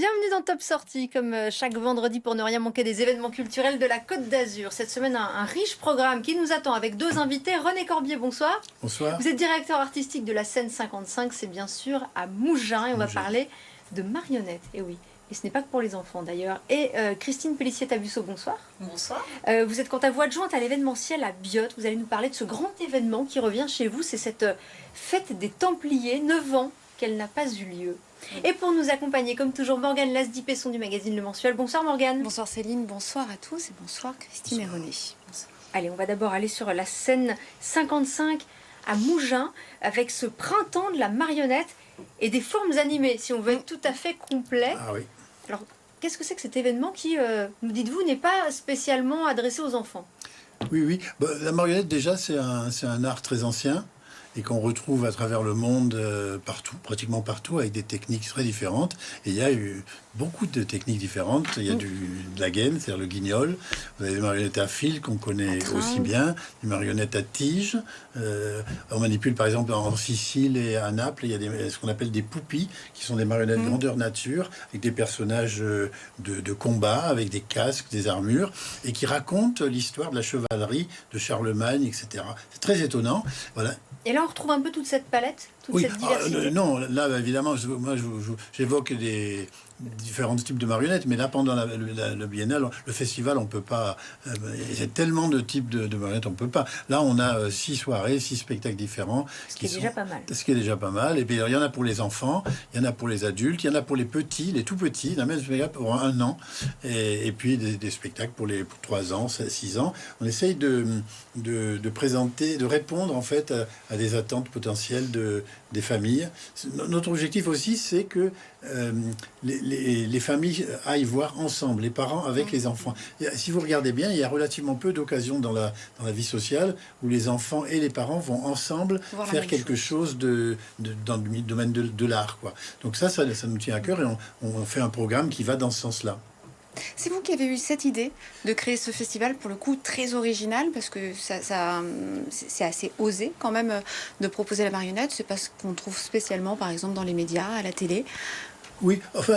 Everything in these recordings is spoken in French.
Bienvenue dans Top Sortie, comme chaque vendredi pour ne rien manquer des événements culturels de la Côte d'Azur. Cette semaine, un riche programme qui nous attend avec deux invités. René Corbier, bonsoir. Bonsoir. Vous êtes directeur artistique de la scène 55, c'est bien sûr à Mougins et on va parler de marionnettes. Et oui, et ce n'est pas que pour les enfants d'ailleurs. Et Christine Pellissier-Tabusso, bonsoir. Bonsoir. Vous êtes quant à vous adjointe à l'événementiel à Biot. Vous allez nous parler de ce grand événement qui revient chez vous. C'est cette fête des Templiers, 9 ans qu'elle n'a pas eu lieu. Et pour nous accompagner, comme toujours, Morgane Lasdy-Pesson du magazine Le Mensuel. Bonsoir Morgane. Bonsoir Céline, bonsoir à tous et bonsoir Christine et René. Bonsoir. Allez, on va d'abord aller sur la scène 55 à Mougins avec ce printemps de la marionnette et des formes animées, si on veut être tout à fait complet. Ah oui. Alors, qu'est-ce que c'est que cet événement qui, nous dites-vous, n'est pas spécialement adressé aux enfants? Oui. La marionnette, déjà, c'est un art très ancien et qu'on retrouve à travers le monde partout, pratiquement partout, avec des techniques très différentes. Et il y a eu beaucoup de techniques différentes. Il y a de la gaine, c'est-à-dire le guignol. Vous avez des marionnettes à fil qu'on connaît aussi bien, des marionnettes à tige. On manipule par exemple en Sicile et à Naples, il y a ce qu'on appelle des poupis, qui sont des marionnettes grandeur nature, avec des personnages de combat, avec des casques, des armures, et qui racontent l'histoire de la chevalerie de Charlemagne, etc. C'est très étonnant. Voilà. Et là, on retrouve un peu toute cette palette, toute cette diversité. Non, là, évidemment, moi, j'évoque des différents types de marionnettes, mais là, pendant le biennale, le festival, on peut pas... il y a tellement de types de marionnettes, on peut pas. Là, on a 6 soirées, 6 spectacles différents. Ce qui est déjà pas mal. Ce qui est déjà pas mal. Et puis, il y en a pour les enfants, il y en a pour les adultes, il y en a pour les petits, les tout petits, la même spectacle pour 1 an, et puis des spectacles pour 3 ans, 6 ans. On essaye de présenter, de répondre, en fait, à des attentes potentielles des familles. Notre objectif aussi, c'est que les familles aillent voir ensemble, les parents avec les enfants. Et si vous regardez bien, il y a relativement peu d'occasions dans la vie sociale où les enfants et les parents vont ensemble faire quelque chose dans le domaine de l'art, quoi. Donc ça nous tient à cœur et on fait un programme qui va dans ce sens-là. C'est vous qui avez eu cette idée de créer ce festival, pour le coup très original, parce que c'est assez osé quand même de proposer la marionnette. C'est pas ce qu'on trouve spécialement, par exemple, dans les médias, à la télé. Oui, enfin,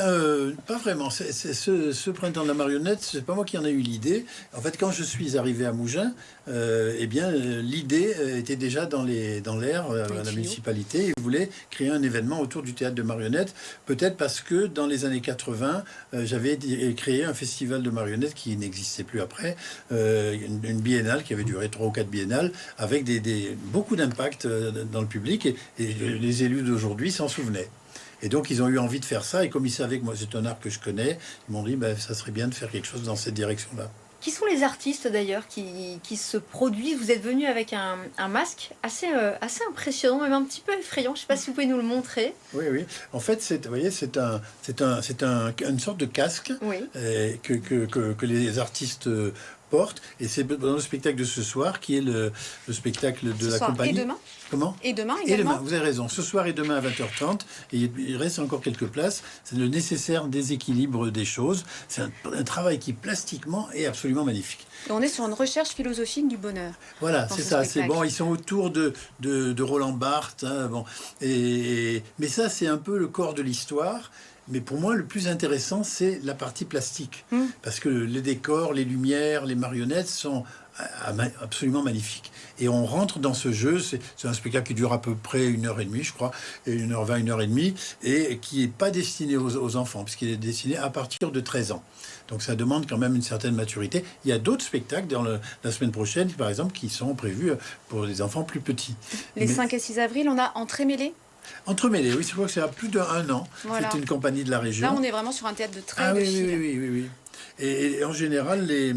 pas vraiment. Ce printemps de la marionnette, c'est pas moi qui en ai eu l'idée. En fait, quand je suis arrivé à Mougins, l'idée était déjà dans l'air à la municipalité. Ils voulaient créer un événement autour du théâtre de marionnettes. Peut-être parce que dans les années 80, j'avais créé un festival de marionnettes qui n'existait plus après, une biennale qui avait duré 3 ou 4 biennales, avec beaucoup d'impact dans le public. Et les élus d'aujourd'hui s'en souvenaient. Et donc, ils ont eu envie de faire ça. Et comme ils savaient que moi, c'est un art que je connais, ils m'ont dit, ça serait bien de faire quelque chose dans cette direction-là. Qui sont les artistes, d'ailleurs, qui se produisent? Vous êtes venu avec un masque assez impressionnant, même un petit peu effrayant. Je ne sais pas si vous pouvez nous le montrer. Oui. En fait, c'est une sorte de casque que les artistes portent. Et c'est dans le spectacle de ce soir, qui est le spectacle de la compagnie. Et demain. Comment? Et demain également. Et demain, vous avez raison. Ce soir et demain à 20h30. Et il reste encore quelques places. C'est le nécessaire déséquilibre des choses. C'est un travail qui, plastiquement, est absolument magnifique. Et on est sur une recherche philosophique du bonheur. Voilà, c'est ça. C'est bon. Ils sont autour de Roland Barthes. Hein, bon. Mais ça, c'est un peu le corps de l'histoire. Mais pour moi, le plus intéressant, c'est la partie plastique. Parce que les décors, les lumières, les marionnettes sont absolument magnifiques. Et on rentre dans ce jeu. C'est un spectacle qui dure à peu près 1h30, je crois, et 1h20, 1h30, et qui n'est pas destiné aux enfants, puisqu'il est destiné à partir de 13 ans. Donc ça demande quand même une certaine maturité. Il y a d'autres spectacles dans la semaine prochaine, par exemple, qui sont prévus pour les enfants plus petits. Les 5 et 6 avril, on a Entremêlés. Entremêlés, oui, je crois que c'est à plus d'1 an. Voilà. C'est une compagnie de la région. Là, on est vraiment sur un théâtre de trait de fil. Oui. Et en général, les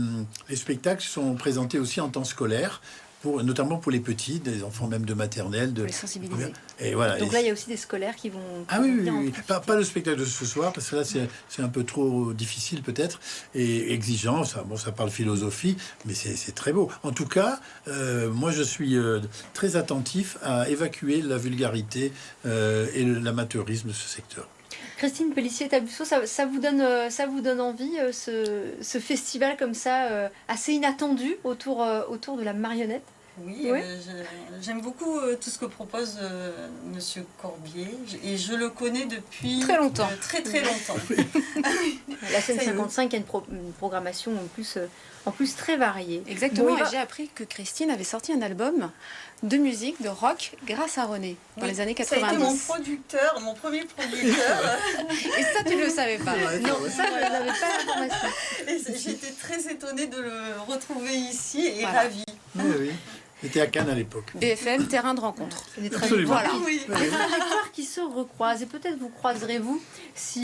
spectacles sont présentés aussi en temps scolaire, notamment pour les petits, des enfants même de maternelle. Pour les sensibiliser. Et voilà. Donc là, il y a aussi des scolaires qui vont... Oui. Pas le spectacle de ce soir, parce que là, c'est un peu trop difficile peut-être, et exigeant. Ça parle philosophie, mais c'est très beau. En tout cas, moi, je suis très attentif à évacuer la vulgarité et l'amateurisme de ce secteur. Christine Pellissier-Tabusso, ça vous donne envie, ce festival comme ça, assez inattendu autour de la marionnette? Oui, Oui. J'aime beaucoup tout ce que propose Monsieur Corbier et je le connais depuis Très longtemps. Très très longtemps. La scène Ça y est. 55 a une programmation en plus très variée. Exactement, Bon, il et va- j'ai appris que Christine avait sorti un album de musique, de rock, grâce à René, dans Oui, les années ça a été mon 90. producteur, mon premier producteur. Et ça, tu ne le savais pas. Non, ça, je n'avais pas l'information. Et j'étais très étonnée de le retrouver ici et Voilà. ravie. Oui, oui. J'étais à Cannes à l'époque. BFM, terrain de rencontre. Des Absolument. trajectoires Voilà. qui- Oui. des trajectoires qui se recroisent. Et peut-être vous croiserez-vous si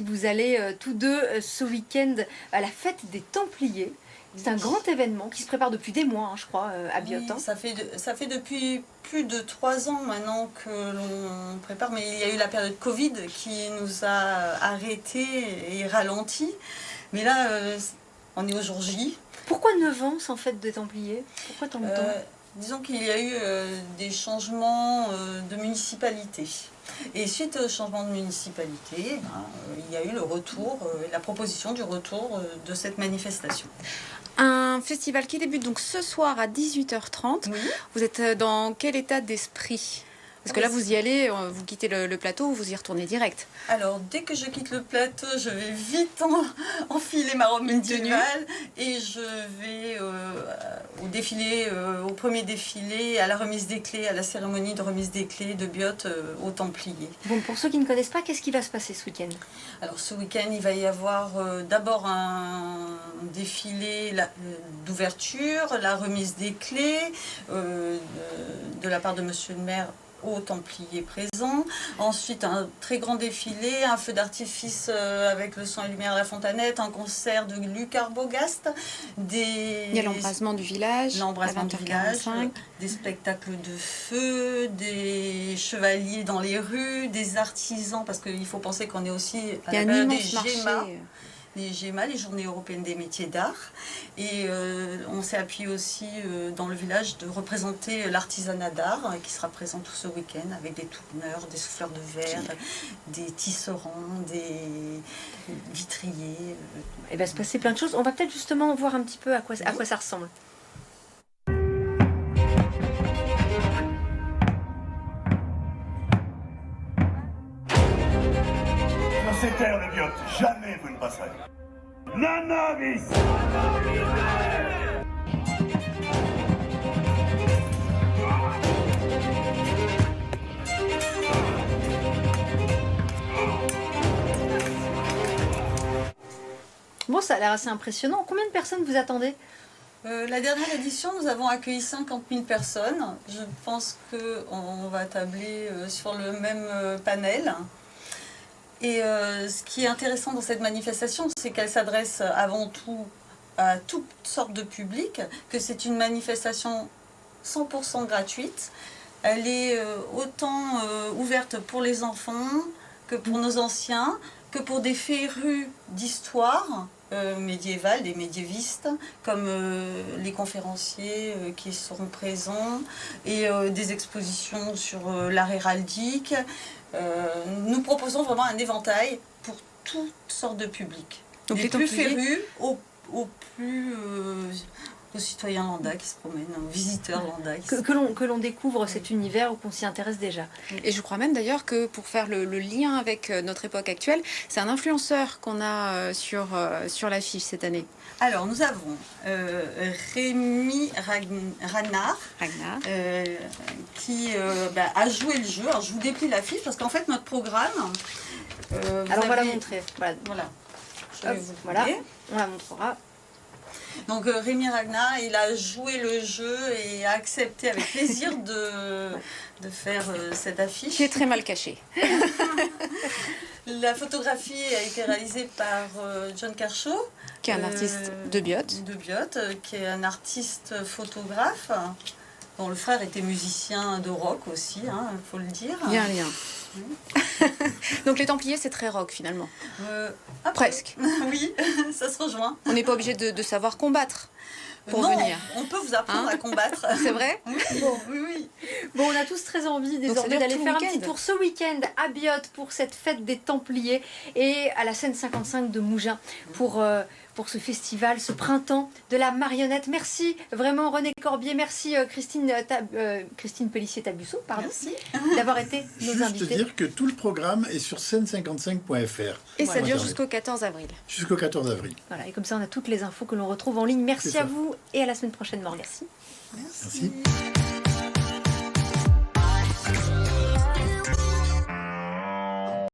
vous allez tous deux ce week-end à la fête des Templiers. C'est un grand événement qui se prépare depuis des mois, hein, je crois, à Biot. Oui, ça fait depuis plus de 3 ans maintenant que l'on prépare, mais il y a eu la période Covid qui nous a arrêtés et ralentis. Mais là, on est au jour J. Pourquoi 9 ans sans fête des Templiers? Pourquoi tant de temps? Disons qu'il y a eu des changements de municipalité. Et suite au changement de municipalité, il y a eu le retour, la proposition du retour de cette manifestation. Un festival qui débute donc ce soir à 18h30. Oui. Vous êtes dans quel état d'esprit? Parce que là, vous y allez, vous quittez le plateau, vous y retournez direct. Alors, dès que je quitte le plateau, je vais vite enfiler ma robe médiévale et je vais au défilé, au premier défilé, à la remise des clés, à la cérémonie de remise des clés de Biot aux Templiers. Bon, pour ceux qui ne connaissent pas, qu'est-ce qui va se passer ce week-end? Alors, ce week-end, il va y avoir d'abord un défilé d'ouverture, la remise des clés de la part de Monsieur le maire aux Templiers présents. Ensuite, un très grand défilé, un feu d'artifice avec le son et lumière à la Fontanette, un concert de Luc Arbogast, Il y a l'embrasement du village. l'embrasement à du village, 20h45. des spectacles de feu, des chevaliers dans les rues, des artisans, parce qu'il faut penser qu'on est aussi à Il y a la un période immense des marché. GEMA. Les GEMA, les Journées européennes des métiers d'art. Et on s'est appuyé aussi dans le village de représenter l'artisanat d'art qui sera présent tout ce week-end avec des tourneurs, des souffleurs de verre, des tisserands, des vitriers. Il va se passer plein de choses. On va peut-être justement voir un petit peu à quoi ça ressemble. Sur ces terres de Biot, jamais vous ne passerez. Nanavis! Bon, ça a l'air assez impressionnant. Combien de personnes vous attendez? La dernière édition, nous avons accueilli 50 000 personnes. Je pense qu'on va tabler sur le même panel. Et ce qui est intéressant dans cette manifestation, c'est qu'elle s'adresse avant tout à toutes sortes de publics, que c'est une manifestation 100% gratuite. Elle est autant ouverte pour les enfants que pour nos anciens, que pour des férus d'histoire médiévale, des médiévistes, comme les conférenciers qui seront présents, et des expositions sur l'art héraldique. Nous proposons vraiment un éventail pour toutes sortes de publics. Donc des les plus Templiers- férus aux citoyens lambda qui se promènent, aux visiteurs lambda. Que l'on découvre cet univers ou qu'on s'y intéresse déjà. Et je crois même d'ailleurs que pour faire le lien avec notre époque actuelle, c'est un influenceur qu'on a sur l'affiche cette année. Alors, nous avons Rémi Ragnar, Ragnar. qui a joué le jeu. Alors, je vous déplie l'affiche parce qu'en fait, notre programme... Alors on va la montrer. Voilà. Voilà. Je Hop, vais vous voilà. montrer. On la montrera. Donc Rémi Ragnar, il a joué le jeu et a accepté avec plaisir de faire cette affiche. Qui est très mal caché. La photographie a été réalisée par John Kershaw, Qui est un artiste de Biot. qui est un artiste photographe, dont le frère était musicien de rock aussi, il faut le dire. Il y a un lien. Donc les Templiers, c'est très rock finalement. Un peu. Presque. Oui, ça se rejoint. On n'est pas obligé de savoir combattre pour non, venir. on peut vous apprendre Hein à combattre. C'est vrai? Oui, oui. Bon, on a tous très envie ça désormais dure d'aller tout le faire un week-end. petit tour ce week-end à Biot pour cette fête des Templiers et à la scène 55 de Mougins pour pour ce festival, ce printemps de la marionnette. Merci vraiment René Corbier, merci Christine Pellissier-Tabusseau, d'avoir été nos Juste invités. dire que tout le programme est sur scène55.fr. Et ça dure Internet. jusqu'au 14 avril. Jusqu'au 14 avril. Voilà, et comme ça on a toutes les infos que l'on retrouve en ligne. Merci C'est à ça. vous et à la semaine prochaine, Morgane. Merci.